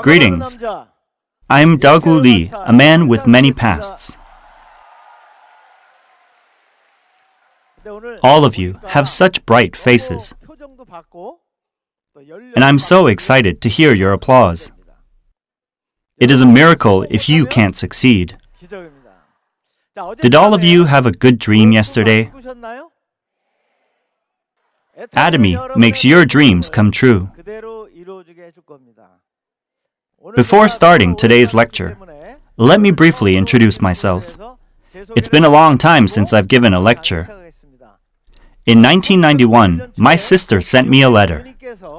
Greetings. I'm Daegu Lee, a man with many pasts. All of you have such bright faces, and I'm so excited to hear your applause. It is a miracle if you can't succeed. Did all of you have a good dream yesterday? Atomy makes your dreams come true. Before starting today's lecture, let me briefly introduce myself. It's been a long time since I've given a lecture. In 1991, my sister sent me a letter,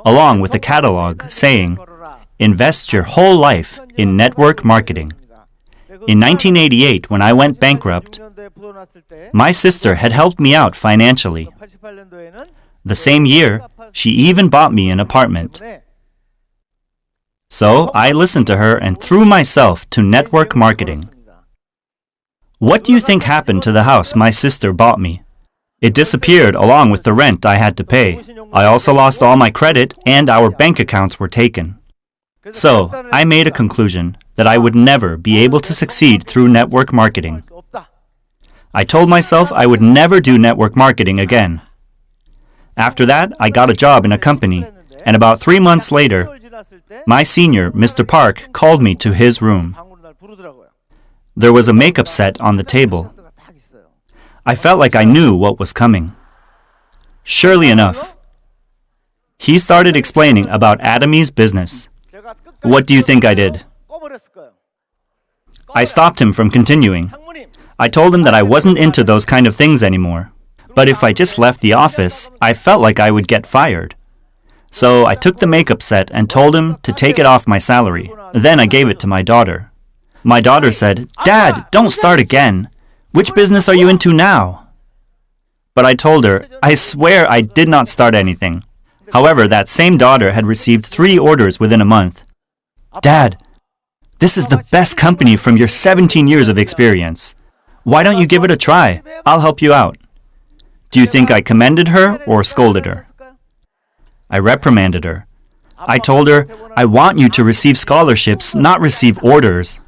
along with a catalog saying, "Invest your whole life in network marketing." In 1988, when I went bankrupt, my sister had helped me out financially. The same year, she even bought me an apartment. So I listened to her and threw myself to network marketing. What do you think happened to the house my sister bought me? It disappeared along with the rent I had to pay. I also lost all my credit and our bank accounts were taken. So I made a conclusion that I would never be able to succeed through network marketing. I told myself I would never do network marketing again. After that, I got a job in a company, and about 3 months later, my senior, Mr. Park, called me to his room. There was a makeup set on the table. I felt like I knew what was coming. Surely enough, he started explaining about Atomy's business. What do you think I did? I stopped him from continuing. I told him that I wasn't into those kind of things anymore. But if I just left the office, I felt like I would get fired. So I took the makeup set and told him to take it off my salary. Then I gave it to my daughter. My daughter said, "Dad, don't start again. Which business are you into now?" But I told her, I swear I did not start anything. However, that same daughter had received 3 orders within a month. "Dad, this is the best company from your 17 years of experience. Why don't you give it a try? I'll help you out." Do you think I commended her or scolded her? I reprimanded her. I told her, "I want you to receive scholarships, not receive orders."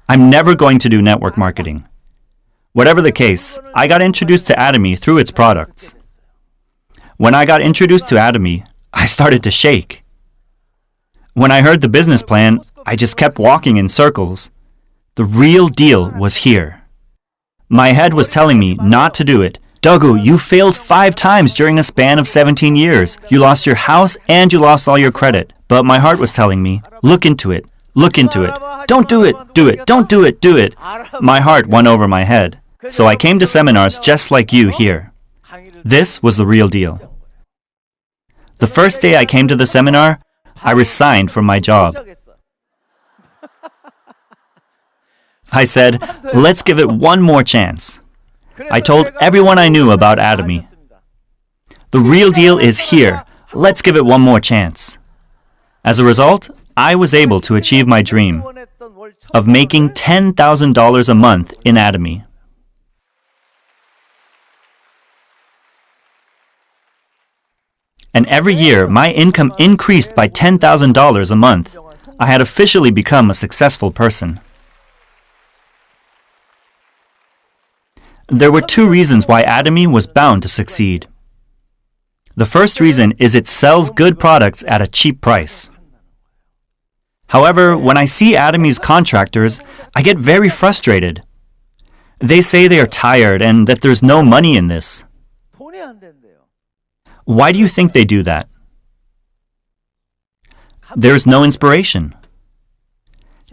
I'm never going to do network marketing. Whatever the case, I got introduced to Atomy through its products. When I got introduced to Atomy, I started to shake. When I heard the business plan, I just kept walking in circles. The real deal was here. My head was telling me not to do it. "Daegu, you failed 5 times during a span of 17 years. You lost your house and you lost all your credit." But my heart was telling me, "Look into it. Look into it. Don't do it. Do it. Don't do it. Do it." My heart won over my head. So I came to seminars just like you here. This was the real deal. The first day I came to the seminar, I resigned from my job. I said, "Let's give it one more chance." I told everyone I knew about Atomy. The real deal is here. Let's give it one more chance. As a result, I was able to achieve my dream of making $10,000 a month in Atomy. And every year, my income increased by $10,000 a month. I had officially become a successful person. There were 2 reasons why Atomy was bound to succeed. The first reason is it sells good products at a cheap price. However, when I see Atomy's contractors, I get very frustrated. They say they are tired and that there's no money in this. Why do you think they do that? There's no inspiration.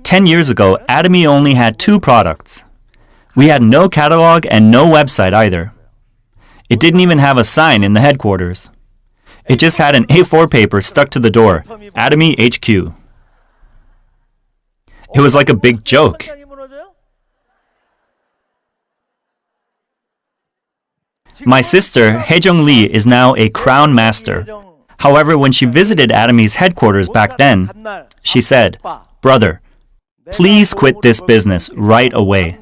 10 years ago, Atomy only had 2 products. We had no catalog and no website either. It didn't even have a sign in the headquarters. It just had an A4 paper stuck to the door, Atomy HQ. It was like a big joke. My sister, Haejung Lee, is now a crown master. However, when she visited Atomy's headquarters back then, she said, "Brother, please quit this business right away."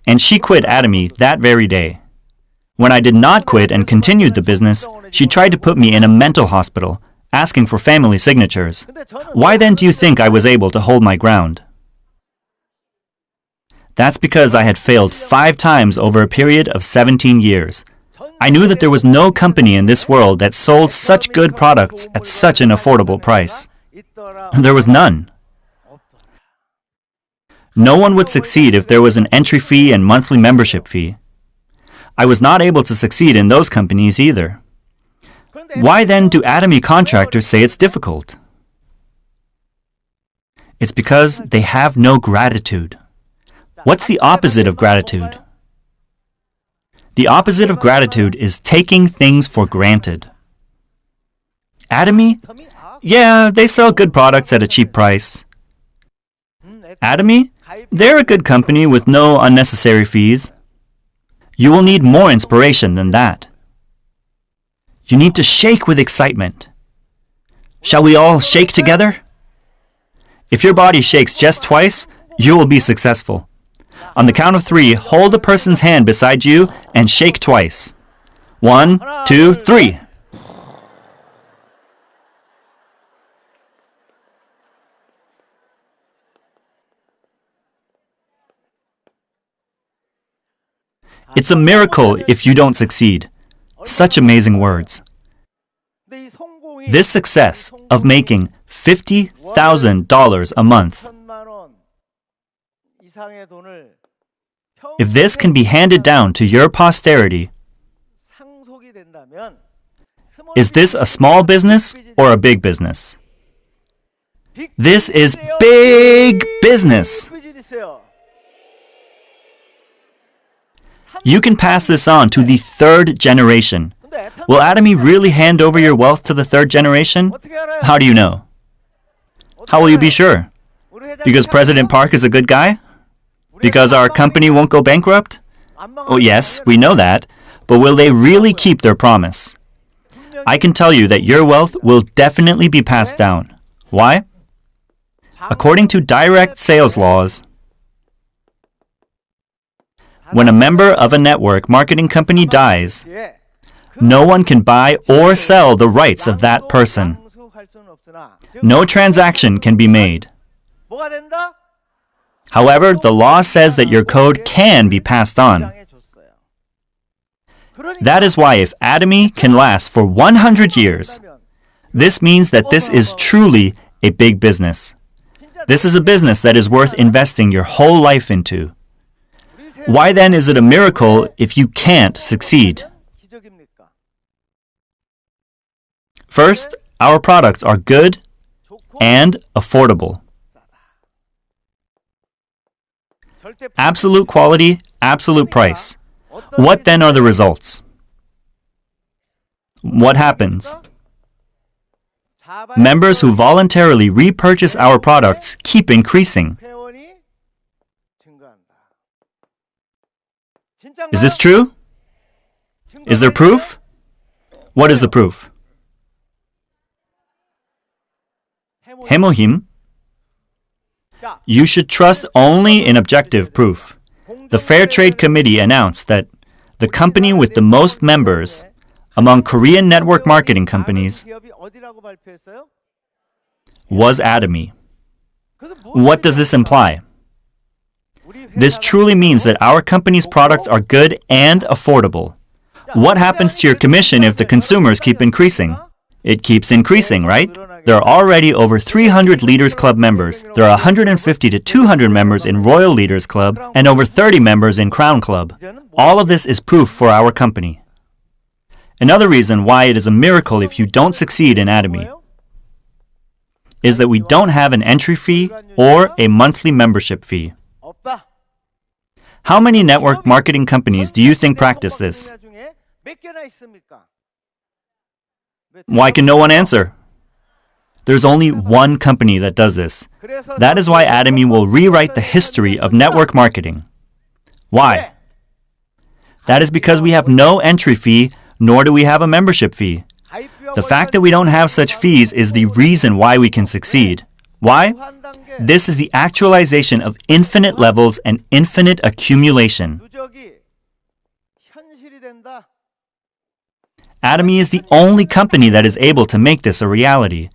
And she quit Atomy that very day. When I did not quit and continued the business, she tried to put me in a mental hospital, asking for family signatures. Why then do you think I was able to hold my ground? That's because I had failed 5 times over a period of 17 years. I knew that there was no company in this world that sold such good products at such an affordable price. There was none. No one would succeed if there was an entry fee and monthly membership fee. I was not able to succeed in those companies either. Why then do Atomy contractors say it's difficult? It's because they have no gratitude. What's the opposite of gratitude? The opposite of gratitude is taking things for granted. Atomy? Yeah, they sell good products at a cheap price. Atomy? They're a good company with no unnecessary fees. You will need more inspiration than that. You need to shake with excitement. Shall we all shake together? If your body shakes just twice, you will be successful. On the count of 3, hold a person's hand beside you and shake twice. 1, 2, 3. It's a miracle if you don't succeed. Such amazing words. This success of making $50,000 a month, if this can be handed down to your posterity, is this a small business or a big business? This is big business. You can pass this on to the 3rd generation. Will Atomy really hand over your wealth to the 3rd generation? How do you know? How will you be sure? Because President Park is a good guy? Because our company won't go bankrupt? Oh yes, we know that. But will they really keep their promise? I can tell you that your wealth will definitely be passed down. Why? According to direct sales laws, when a member of a network marketing company dies, no one can buy or sell the rights of that person. No transaction can be made. However, the law says that your code can be passed on. That is why if Atomy can last for 100 years, this means that this is truly a big business. This is a business that is worth investing your whole life into. Why then is it a miracle if you can't succeed? First, our products are good and affordable. Absolute quality, absolute price. What then are the results? What happens? Members who voluntarily repurchase our products keep increasing. Is this true? Is there proof? What is the proof? 해모힘? You should trust only in objective proof. The Fair Trade Committee announced that the company with the most members among Korean network marketing companies was Atomy. What does this imply? This truly means that our company's products are good and affordable. What happens to your commission if the consumers keep increasing? It keeps increasing, right? There are already over 300 Leaders Club members. There are 150 to 200 members in Royal Leaders Club and over 30 members in Crown Club. All of this is proof for our company. Another reason why it is a miracle if you don't succeed in Atomy is that we don't have an entry fee or a monthly membership fee. How many network marketing companies do you think practice this? Why can no one answer? There's only one company that does this. That is why Atomy will rewrite the history of network marketing. Why? That is because we have no entry fee, nor do we have a membership fee. The fact that we don't have such fees is the reason why we can succeed. Why? This is the actualization of infinite levels and infinite accumulation. Atomy is the only company that is able to make this a reality.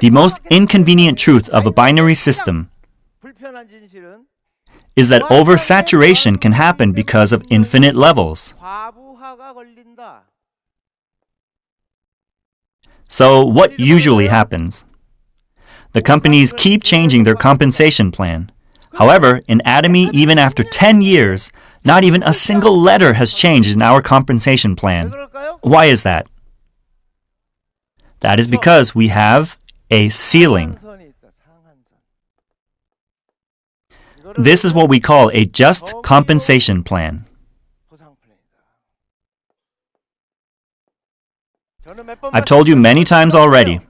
The most inconvenient truth of a binary system is that oversaturation can happen because of infinite levels. So what usually happens? The companies keep changing their compensation plan. However, in Atomy, even after 10 years, not even a single letter has changed in our compensation plan. Why is that? That is because we have a ceiling. This is what we call a just compensation plan. I've told you many times already.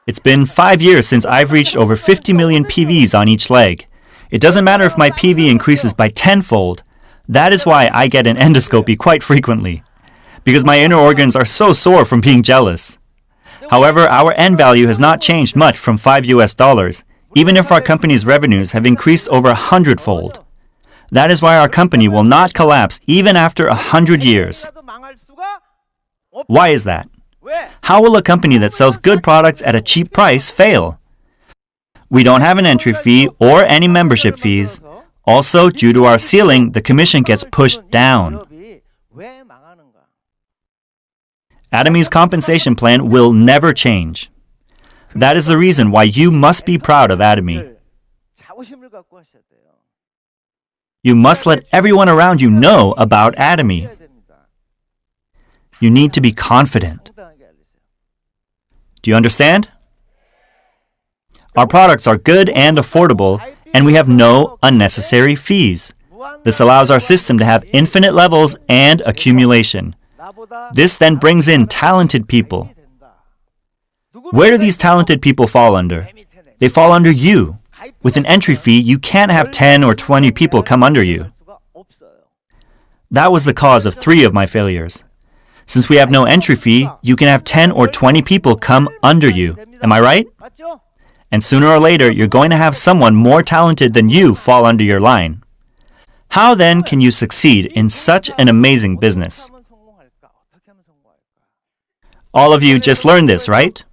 It's been 5 years since I've reached over 50 million PVs on each leg. It doesn't matter if my PV increases by tenfold. That is why I get an endoscopy quite frequently, because my inner organs are so sore from being jealous. However, our end value has not changed much from $5, even if our company's revenues have increased over 100-fold. That is why our company will not collapse even after 100 years. Why is that? How will a company that sells good products at a cheap price fail? We don't have an entry fee or any membership fees. Also, due to our ceiling, the commission gets pushed down. Atomy's compensation plan will never change. That is the reason why you must be proud of Atomy. You must let everyone around you know about Atomy. You need to be confident. Do you understand? Our products are good and affordable, and we have no unnecessary fees. This allows our system to have infinite levels and accumulation. This then brings in talented people. Where do these talented people fall under? They fall under you. With an entry fee, you can't have 10 or 20 people come under you. That was the cause of 3 of my failures. Since we have no entry fee, you can have 10 or 20 people come under you. Am I right? And sooner or later, you're going to have someone more talented than you fall under your line. How then can you succeed in such an amazing business? All of you just learned this, right?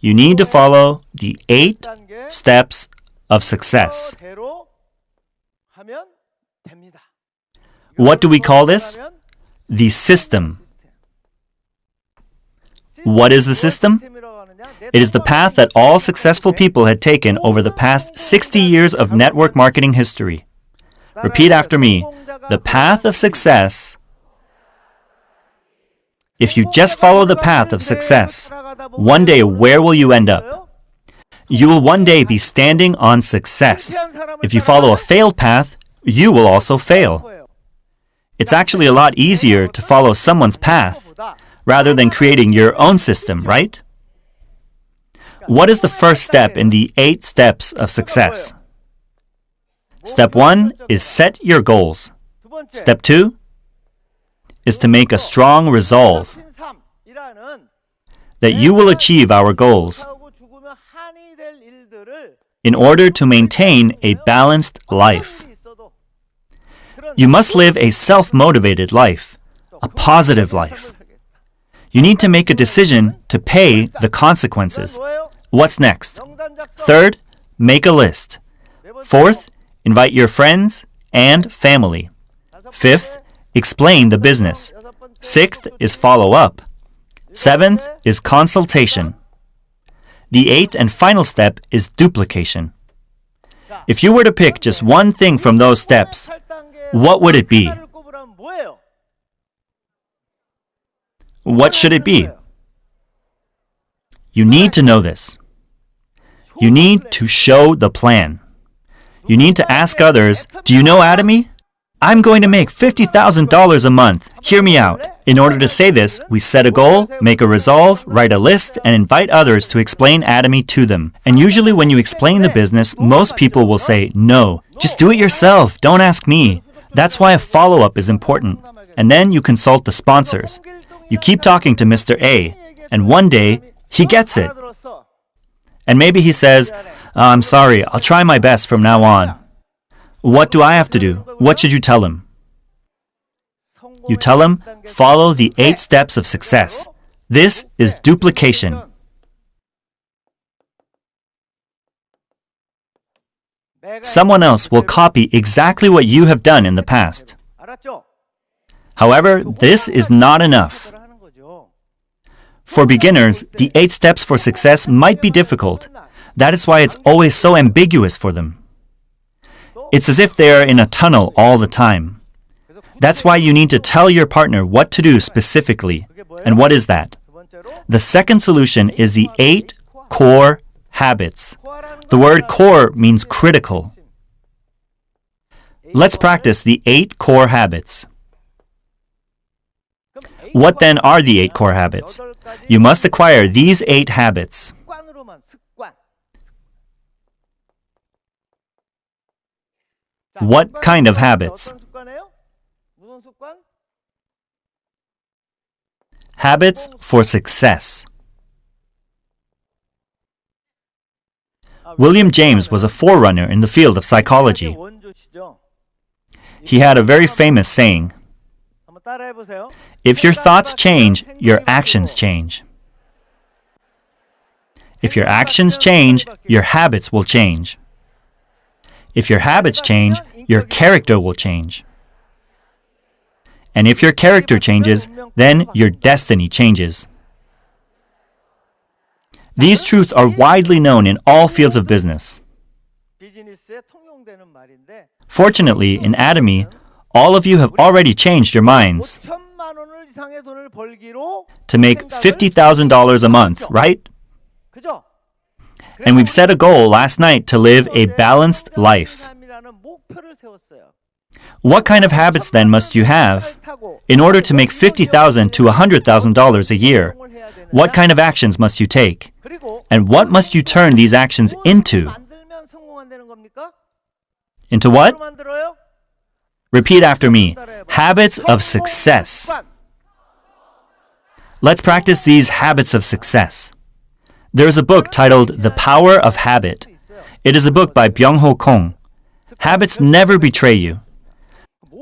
You need to follow the 8 steps of success. What do we call this? The system. What is the system? It is the path that all successful people had taken over the past 60 years of network marketing history. Repeat after me. The path of success. If you just follow the path of success, one day where will you end up? You will one day be standing on success. If you follow a failed path, you will also fail. It's actually a lot easier to follow someone's path rather than creating your own system, right? What is the first step in the 8 steps of success? Step 1 is set your goals. Step 2 is to make a strong resolve that you will achieve our goals in order to maintain a balanced life. You must live a self-motivated life, a positive life. You need to make a decision to pay the consequences. What's next? Third, make a list. Fourth, invite your friends and family. Fifth, explain the business. Sixth is follow up. Seventh is consultation. The 8th and final step is duplication. If you were to pick just one thing from those steps, what would it be? What should it be? You need to know this. You need to show the plan. You need to ask others, do you know Atomy? I'm going to make $50,000 a month. Hear me out. In order to say this, we set a goal, make a resolve, write a list, and invite others to explain Atomy to them. And usually when you explain the business, most people will say, no, just do it yourself, don't ask me. That's why a follow-up is important. And then you consult the sponsors. You keep talking to Mr. A, and one day, he gets it. And maybe he says, I'm sorry, I'll try my best from now on. What do I have to do? What should you tell him? You tell him, follow the 8 steps of success. This is duplication. Someone else will copy exactly what you have done in the past. However, this is not enough. For beginners, the 8 steps for success might be difficult. That is why it's always so ambiguous for them. It's as if they are in a tunnel all the time. That's why you need to tell your partner what to do specifically. And what is that? The second solution is the 8 core habits. The word core means critical. Let's practice the 8 core habits. What then are the 8 core habits? You must acquire these 8 habits. What kind of habits? Habits for success. William James was a forerunner in the field of psychology. He had a very famous saying, "If your thoughts change, your actions change. If your actions change, your habits will change. If your habits change, your character will change. And if your character changes, then your destiny changes." These truths are widely known in all fields of business. Fortunately, in Atomy, all of you have already changed your minds to make $50,000 a month, right? And we've set a goal last night to live a balanced life. What kind of habits then must you have in order to make $50,000 to $100,000 a year? What kind of actions must you take? And what must you turn these actions into? Into what? Repeat after me. Habits of success. Let's practice these habits of success. There is a book titled The Power of Habit. It is a book by Byung-ho Kong. Habits never betray you.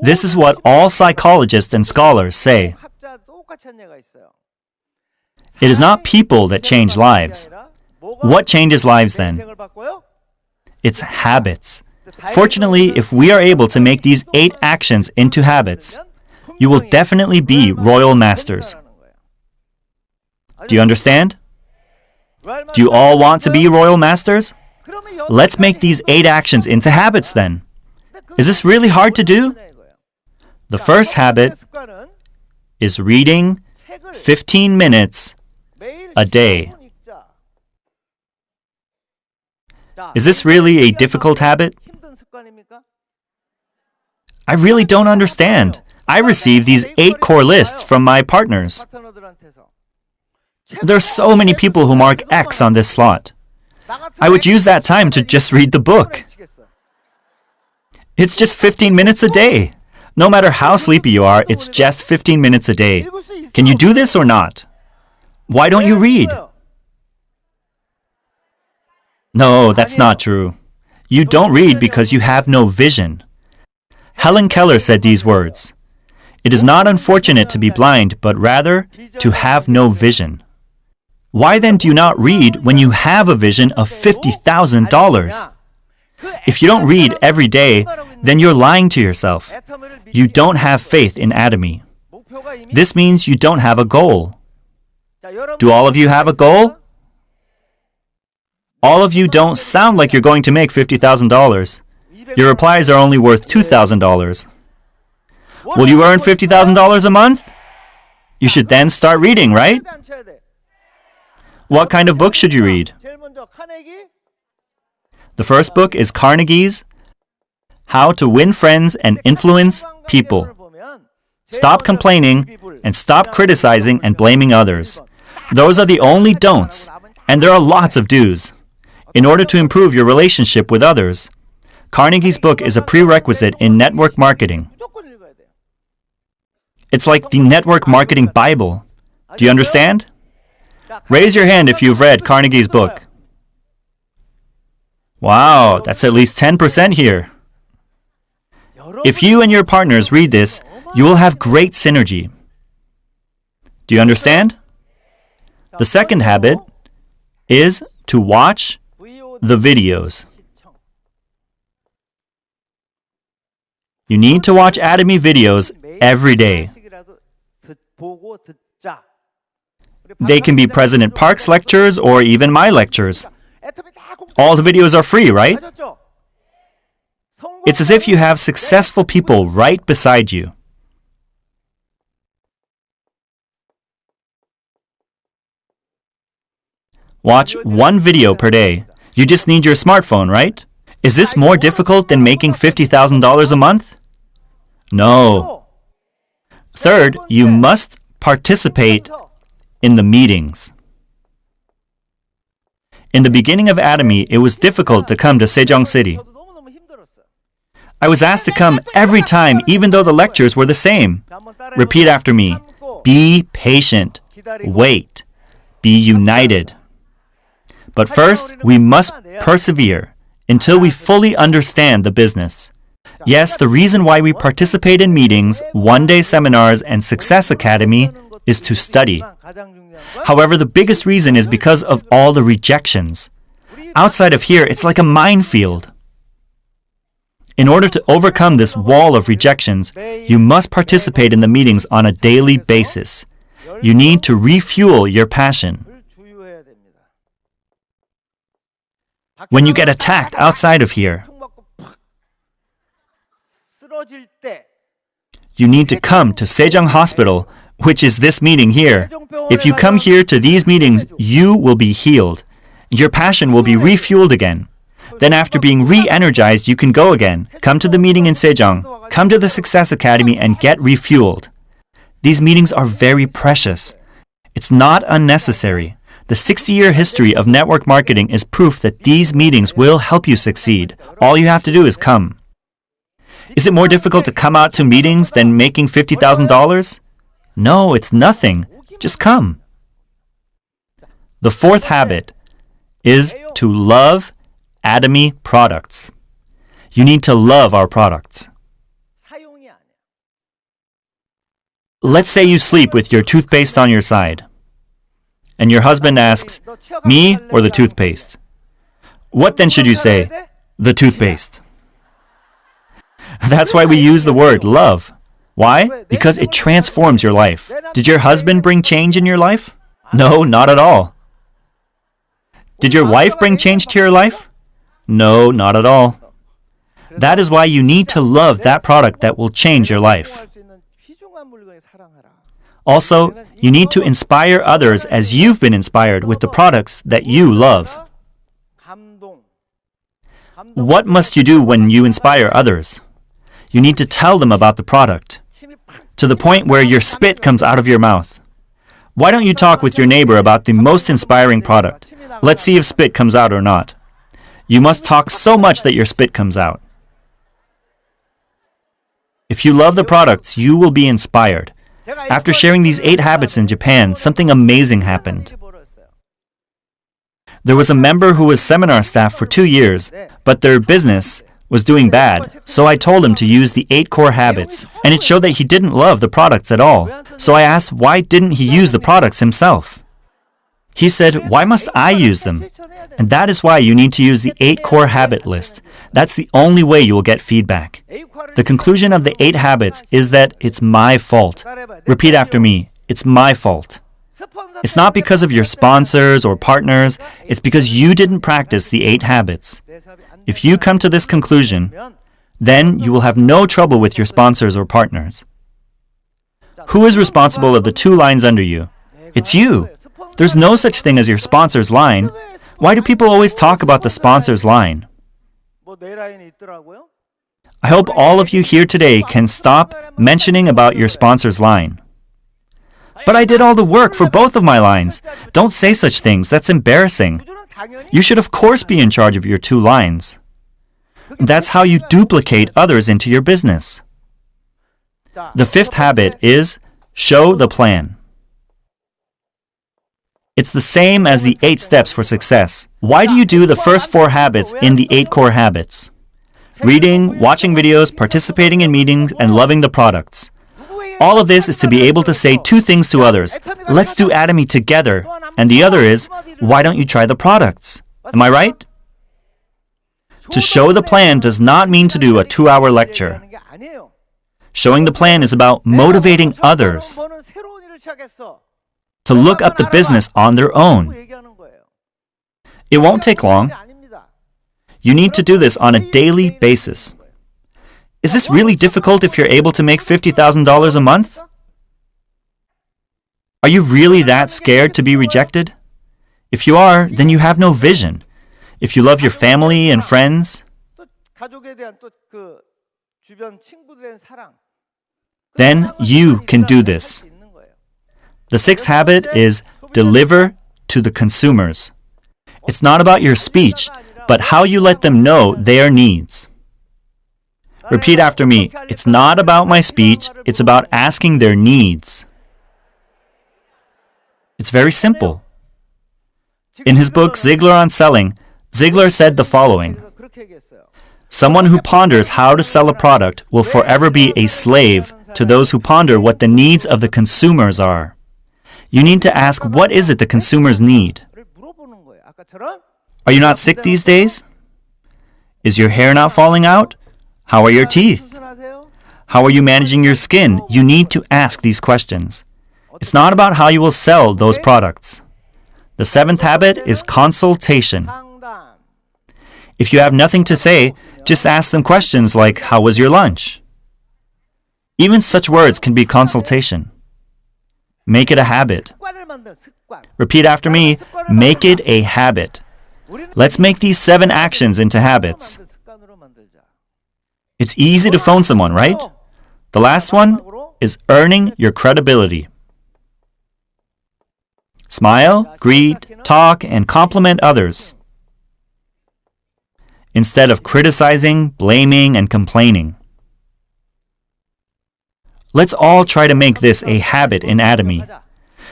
This is what all psychologists and scholars say. It is not people that change lives. What changes lives then? It's habits. Fortunately, if we are able to make these 8 actions into habits, you will definitely be royal masters. Do you understand? Do you all want to be royal masters? Let's make these 8 actions into habits then. Is this really hard to do? The first habit is reading 15 minutes a day. Is this really a difficult habit? I really don't understand. I receive these 8 core lists from my partners. There are so many people who mark X on this slot. I would use that time to just read the book. It's just 15 minutes a day. No matter how sleepy you are, it's just 15 minutes a day. Can you do this or not? Why don't you read? No, that's not true. You don't read because you have no vision. Helen Keller said these words, "It is not unfortunate to be blind, but rather to have no vision." Why then do you not read when you have a vision of $50,000? If you don't read every day, then you're lying to yourself. You don't have faith in Atomy. This means you don't have a goal. Do all of you have a goal? All of you don't sound like you're going to make $50,000. Your replies are only worth $2,000. Will you earn $50,000 a month? You should then start reading, right? What kind of book should you read? The first book is Carnegie's How to Win Friends and Influence People. Stop complaining and stop criticizing and blaming others. Those are the only don'ts, and there are lots of do's. In order to improve your relationship with others, Carnegie's book is a prerequisite in network marketing. It's like the network marketing Bible. Do you understand? Raise your hand if you've read Carnegie's book. Wow, that's at least 10% here. If you and your partners read this, You will have great synergy. Do you understand? The second habit is to watch the videos. You need to watch Atomy videos every day. They can be President Park's lectures or even my lectures. All the videos are free, right? It's as if you have successful people right beside you. Watch one video per day. You just need your smartphone, right? Is this more difficult than making $50,000 a month? No. Third, you must participate in the meetings. In the beginning of Atomy, it was difficult to come to Sejong City. I was asked to come every time, even though the lectures were the same. Repeat after me. Be patient. Wait. Be united. But first, we must persevere until we fully understand the business. Yes, the reason why we participate in meetings, one-day seminars, and Success Academy is to study. However, the biggest reason is because of all the rejections. Outside of here, it's like a minefield. In order to overcome this wall of rejections, you must participate in the meetings on a daily basis. You need to refuel your passion. When you get attacked outside of here, you need to come to Sejong Hospital, which is this meeting here. If you come here to these meetings, you will be healed. Your passion will be refueled again. Then after being re-energized, you can go again. Come to the meeting in Sejong. Come to the Success Academy and get refueled. These meetings are very precious. It's not unnecessary. The 60-year history of network marketing is proof that these meetings will help you succeed. All you have to do is come. Is it more difficult to come out to meetings than making $50,000? No, it's nothing. Just come. The fourth habit is to love Atomy products. You need to love our products. Let's say you sleep with your toothpaste on your side, and your husband asks, me or the toothpaste? What then should you say? The toothpaste. That's why we use the word love. Why? Because it transforms your life. Did your husband bring change in your life? No, not at all. Did your wife bring change to your life? No, not at all. That is why you need to love that product that will change your life. Also, you need to inspire others as you've been inspired with the products that you love. What must you do when you inspire others? You need to tell them about the product, to the point where your spit comes out of your mouth. Why don't you talk with your neighbor about the most inspiring product? Let's see if spit comes out or not. You must talk so much that your spit comes out. If you love the products, you will be inspired. After sharing these 8 habits in Japan, something amazing happened. There was a member who was seminar staff for 2 years, but their business was doing bad, so I told him to use the 8 core habits, and it showed that he didn't love the products at all. So I asked, why didn't he use the products himself? He said, why must I use them? And that is why you need to use the 8 core habit list. That's the only way you will get feedback. The conclusion of the 8 habits is that it's my fault. Repeat after me, it's my fault. It's not because of your sponsors or partners, it's because you didn't practice the 8 habits. If you come to this conclusion, then you will have no trouble with your sponsors or partners. Who is responsible of the 2 lines under you? It's you. There's no such thing as your sponsor's line. Why do people always talk about the sponsor's line? I hope all of you here today can stop mentioning about your sponsor's line. But I did all the work for both of my lines. Don't say such things. That's embarrassing. You should of course be in charge of your 2 lines. That's how you duplicate others into your business. The 5th habit is show the plan. It's the same as the 8 steps for success. Why do you do the first 4 habits in the 8 core habits? Reading, watching videos, participating in meetings, and loving the products. All of this is to be able to say two things to others. Let's do Atomy together. And the other is, why don't you try the products? Am I right? To show the plan does not mean to do a 2-hour lecture. Showing the plan is about motivating others to look up the business on their own. It won't take long. You need to do this on a daily basis. Is this really difficult if you're able to make $50,000 a month? Are you really that scared to be rejected? If you are, then you have no vision. If you love your family and friends, then you can do this. The sixth habit is deliver to the consumers. It's not about your speech, but how you let them know their needs. Repeat after me. It's not about my speech, it's about asking their needs. It's very simple. In his book, Ziglar on Selling, Ziglar said the following: someone who ponders how to sell a product will forever be a slave to those who ponder what the needs of the consumers are. You need to ask, what is it the consumers need? Are you not sick these days? Is your hair not falling out? How are your teeth? How are you managing your skin? You need to ask these questions. It's not about how you will sell those products. The seventh habit is consultation. If you have nothing to say, just ask them questions like, how was your lunch? Even such words can be consultation. Make it a habit. Repeat after me, make it a habit. Let's make these 7 actions into habits. It's easy to phone someone, right? The last one is earning your credibility. Smile, greet, talk, and compliment others, instead of criticizing, blaming, and complaining. Let's all try to make this a habit in Atomy.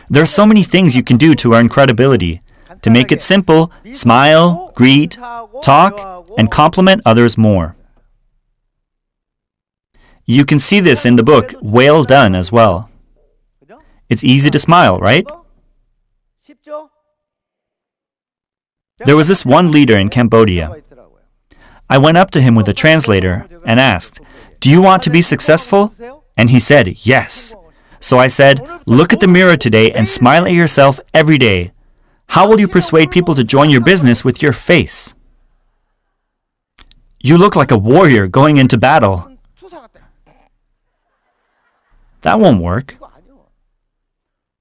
There are so many things you can do to earn credibility. To make it simple, smile, greet, talk, and compliment others more. You can see this in the book, Well Done, as well. It's easy to smile, right? There was this one leader in Cambodia. I went up to him with a translator and asked, "Do you want to be successful?" And he said, "Yes." So I said, "Look at the mirror today and smile at yourself every day. How will you persuade people to join your business with your face? You look like a warrior going into battle." That won't work.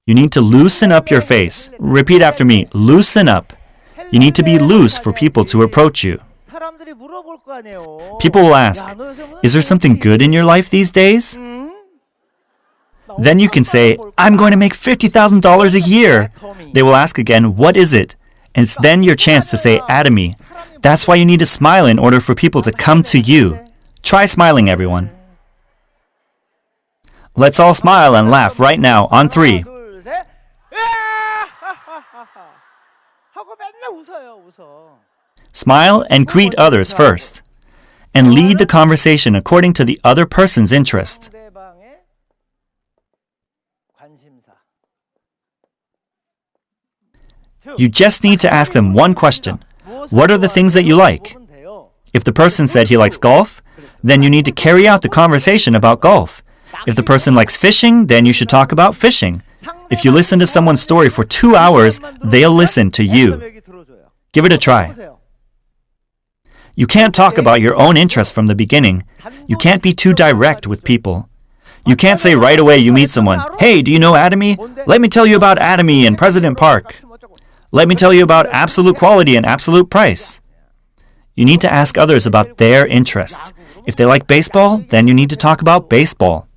You need to loosen up your face. Repeat after me, loosen up. You need to be loose for people to approach you. People will ask, "Is there something good in your life these days?" Then you can say, "I'm going to make $50,000 a year." They will ask again, "What is it?" And it's then your chance to say, "Atomy." That's why you need to smile in order for people to come to you. Try smiling, everyone. Let's all smile and laugh right now on 3. Smile and greet others first, and lead the conversation according to the other person's interest. You just need to ask them one question. What are the things that you like? If the person said he likes golf, then you need to carry out the conversation about golf. If the person likes fishing, then you should talk about fishing. If you listen to someone's story for 2 hours, they'll listen to you. Give it a try. You can't talk about your own interests from the beginning. You can't be too direct with people. You can't say right away you meet someone, "Hey, do you know Atomy? Let me tell you about Atomy in President Park. Let me tell you about absolute quality and absolute price." You need to ask others about their interests. If they like baseball, then you need to talk about baseball.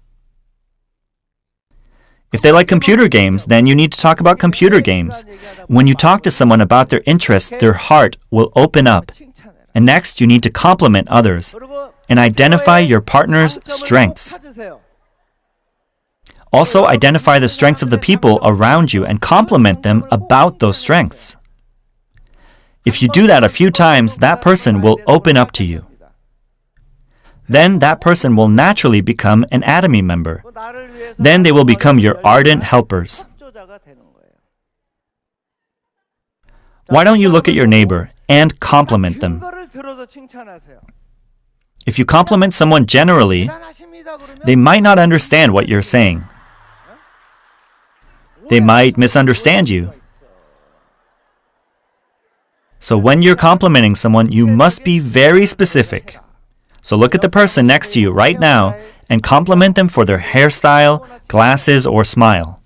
If they like computer games, then you need to talk about computer games. When you talk to someone about their interests, their heart will open up. And next, you need to compliment others and identify your partner's strengths. Also, identify the strengths of the people around you and compliment them about those strengths. If you do that a few times, that person will open up to you. then that person will naturally become an Atomy member. Then they will become your ardent helpers. Why don't you look at your neighbor and compliment them? If you compliment someone generally, they might not understand what you're saying. They might misunderstand you. So when you're complimenting someone, you must be very specific. So look at the person next to you right now and compliment them for their hairstyle, glasses, or smile.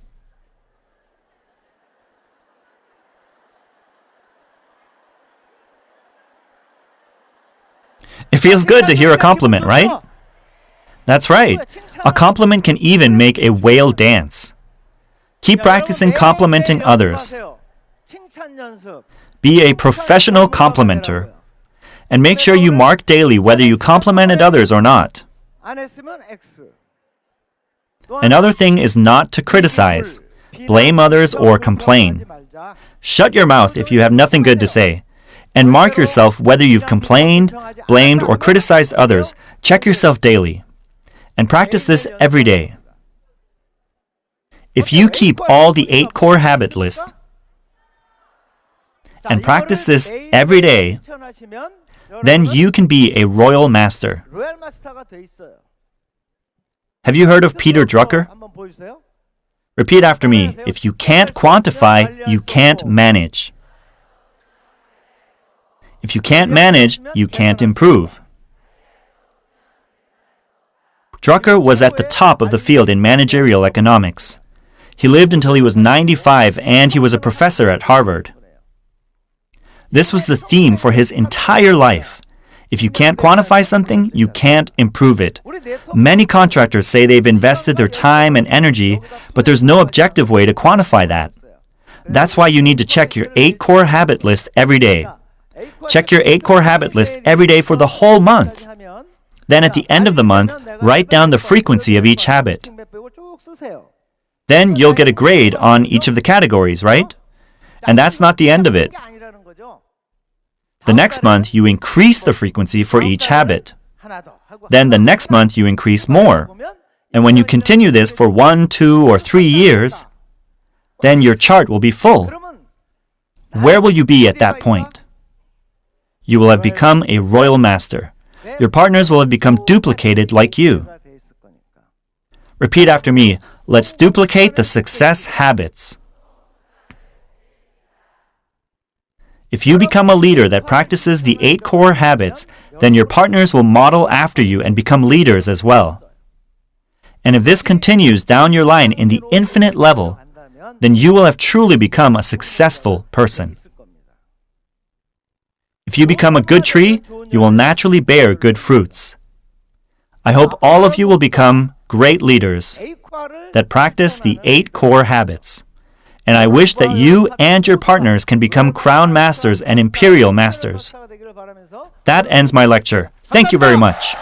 It feels good to hear a compliment, right? That's right. A compliment can even make a whale dance. Keep practicing complimenting others. Be a professional complimenter. And make sure you mark daily whether you complimented others or not. Another thing is not to criticize, blame others, or complain. Shut your mouth if you have nothing good to say. And mark yourself whether you've complained, blamed, or criticized others. Check yourself daily. And practice this every day. If you keep all the 8 core habit list and practice this every day, then you can be a royal master. Have you heard of Peter Drucker? Repeat after me. If you can't quantify, you can't manage. If you can't manage, you can't improve. Drucker was at the top of the field in managerial economics. He lived until he was 95 and he was a professor at Harvard. This was the theme for his entire life. If you can't quantify something, you can't improve it. Many contractors say they've invested their time and energy, but there's no objective way to quantify that. That's why you need to check your 8 core habit list every day. Check your 8 core habit list every day for the whole month. Then at the end of the month, write down the frequency of each habit. Then you'll get a grade on each of the categories, right? And that's not the end of it. The next month, you increase the frequency for each habit. Then the next month, you increase more. And when you continue this for 1, 2, or 3 years, then your chart will be full. Where will you be at that point? You will have become a royal master. Your partners will have become duplicated like you. Repeat after me. Let's duplicate the success habits. If you become a leader that practices the 8 core habits, then your partners will model after you and become leaders as well. And if this continues down your line in the infinite level, then you will have truly become a successful person. If you become a good tree, you will naturally bear good fruits. I hope all of you will become great leaders that practice the 8 core habits. And I wish that you and your partners can become crown masters and imperial masters. That ends my lecture. Thank you very much.